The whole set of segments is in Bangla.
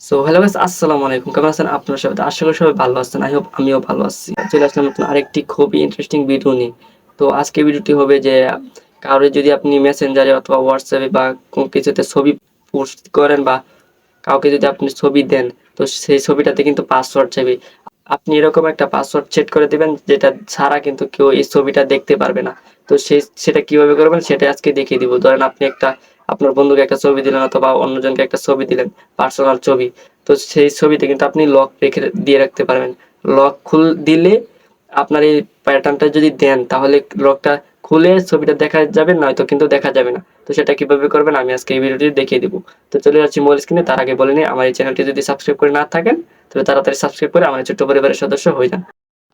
সো হ্যালো গাইস, আসসালামু আলাইকুম। কেমন আছেন আপনারা সবাই? তো আশা করি সবাই ভালো আছেন। আই হোপ আমিও ভালো আছি। চলে আসলাম নতুন আরেকটি খুবই ইন্টারেস্টিং ভিডিও নিয়ে। তো আজকের ভিডিওটি হবে যে কারো যদি আপনি মেসেঞ্জারে অথবা হোয়াটসঅ্যাপে বা কোনো কিছুতে ছবি পোস্ট করেন বা কাউকে যদি আপনি ছবি দেন, তো সেই ছবিটাতে কিন্তু পাসওয়ার্ড চাইবে। আপনি এরকম একটা পাসওয়ার্ড সেট করে দিবেন যেটা ছাড়া কিন্তু কেউ এই ছবিটা দেখতে পারবে না। তো সেটা কিভাবে করবেন সেটা আজকে দেখিয়ে দিব। ধরেন আপনি আপনার বন্ধুকে একটা ছবি দিলেন অথবা অন্যজনকে একটা ছবি দিলেন, পার্সোনাল ছবি। তো সেই ছবিতে কিন্তু আপনি লক রেখে দিয়ে রাখতে পারবেন। লক দিলে আপনার এই প্যাটার্নটা যদি দেন তাহলে লকটা খুলে ছবিটা দেখা যাবে, নয়তো কিন্তু দেখা যাবে না। তো সেটা কিভাবে করবেন আমি আজকে এই ভিডিওটি দেখিয়ে দিব। তো চলে যাচ্ছি মূল স্ক্রিনে। তার আগে বলে নিই, আমার এই চ্যানেলটি যদি সাবস্ক্রাইব করে না থাকেন তাহলে তাড়াতাড়ি সাবস্ক্রাইব করে আমার ছোট্ট পরিবারের সদস্য হয়ে যান।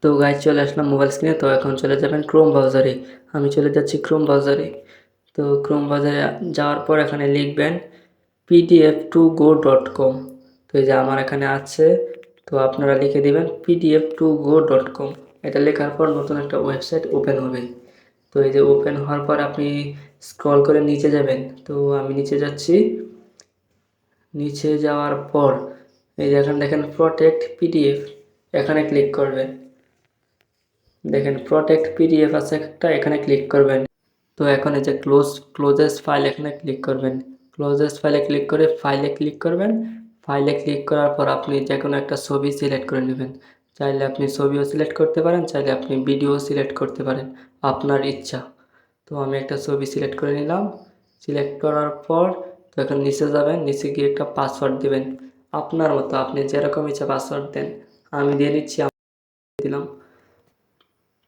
তো গাইজ চলে আসলাম মোবাইল স্ক্রিনে। তো এখন চলে যাবেন ক্রোম ব্রাউজারে। আমি চলে যাচ্ছি ক্রোম ব্রাউজারে। তো ক্রোম ব্রাউজারে যাওয়ার পর এখানে লিখবেন pdf2go.com। তো এই যে আমার এখানে আছে, তো আপনারা লিখে দিবেন pdf2go.com। এটা লেখার পর নতুন একটা ওয়েবসাইট ওপেন হবে। তো এই যে ওপেন হওয়ার পর আপনি স্ক্রল করে নিচে যাবেন। তো আমি নিচে যাচ্ছি। নিচে যাওয়ার পর এই যে এখানে দেখেন প্রোটেক্ট পিডিএফ, এখানে ক্লিক করবেন। দেখেন প্রোটেক্ট পিডিএফ আছে একটা, এখানে ক্লিক করবেন। তো এখন এই যে ক্লোজেস্ট ফাইল, এখানে ক্লিক করবেন। ক্লোজেস্ট ফাইলে ক্লিক করে ফাইলে ক্লিক করবেন। ফাইলে ক্লিক করার পর আপনি যে কোনো একটা ছবি সিলেক্ট করে নেবেন। চাইলে আপনি ছবিও সিলেক্ট করতে পারেন, চাইলে আপনি ভিডিও সিলেক্ট করতে পারেন, আপনার ইচ্ছা। তো আমি একটা ছবি সিলেক্ট করে নিলাম। সিলেক্ট করার পর তো এখন নিচে যাবেন, নিচে গিয়ে একটা পাসওয়ার্ড দেবেন আপনার মতো, আপনি যেরকম ইচ্ছা পাসওয়ার্ড দেন। আমি দিয়ে নিচ্ছি, দিলাম।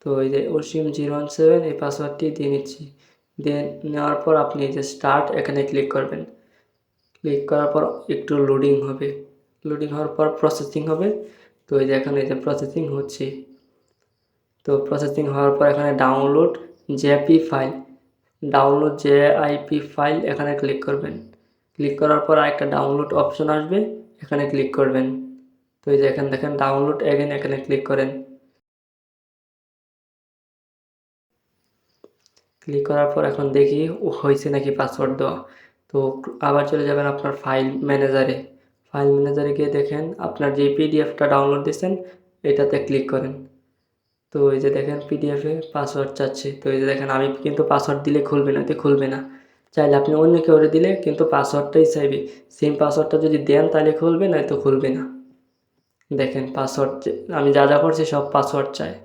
তো এই যে অসীম017 এই পাসওয়ার্ডটি দিয়ে নিচ্ছি। দিয়ে নেওয়ার পর আপনি এই যে স্টার্ট, এখানে ক্লিক করবেন। ক্লিক করার পর একটু লোডিং হবে। লোডিং হওয়ার পর প্রসেসিং হবে। তো এই যে এখানে এই যে প্রসেসিং হচ্ছে। তো প্রসেসিং হওয়ার পর এখানে download zip file, download zip file, এখানে ক্লিক করবেন। ক্লিক করার পর আরেকটা ডাউনলোড অপশন আসবে, এখানে ক্লিক করবেন। তো এই যে এখানে দেখেন ডাউনলোড এগেন, এখানে ক্লিক করেন। ক্লিক করার পর এখন দেখি হয়েছে নাকি পাসওয়ার্ড দেওয়া। তো আবার চলে যাবেন আপনার ফাইল ম্যানেজারে। ফাইল ম্যানেজারে গিয়ে দেখেন আপনার যে পিডিএফটা ডাউনলোড দিয়েছেন এটাতে ক্লিক করেন। তো এই যে দেখেন পিডিএফে পাসওয়ার্ড চাচ্ছে। তো এই যে দেখেন আমি কিন্তু পাসওয়ার্ড দিলে খুলবে না, খুলবে না। চাইলে আপনি অন্য কেউ দিলে কিন্তু পাসওয়ার্ডটাই চাইবে। সেম পাসওয়ার্ডটা যদি দেন তাহলে খুলবে, নয়তো খুলবে না। দেখেন পাসওয়ার্ড আমি যা যা করছি সব পাসওয়ার্ড চায়।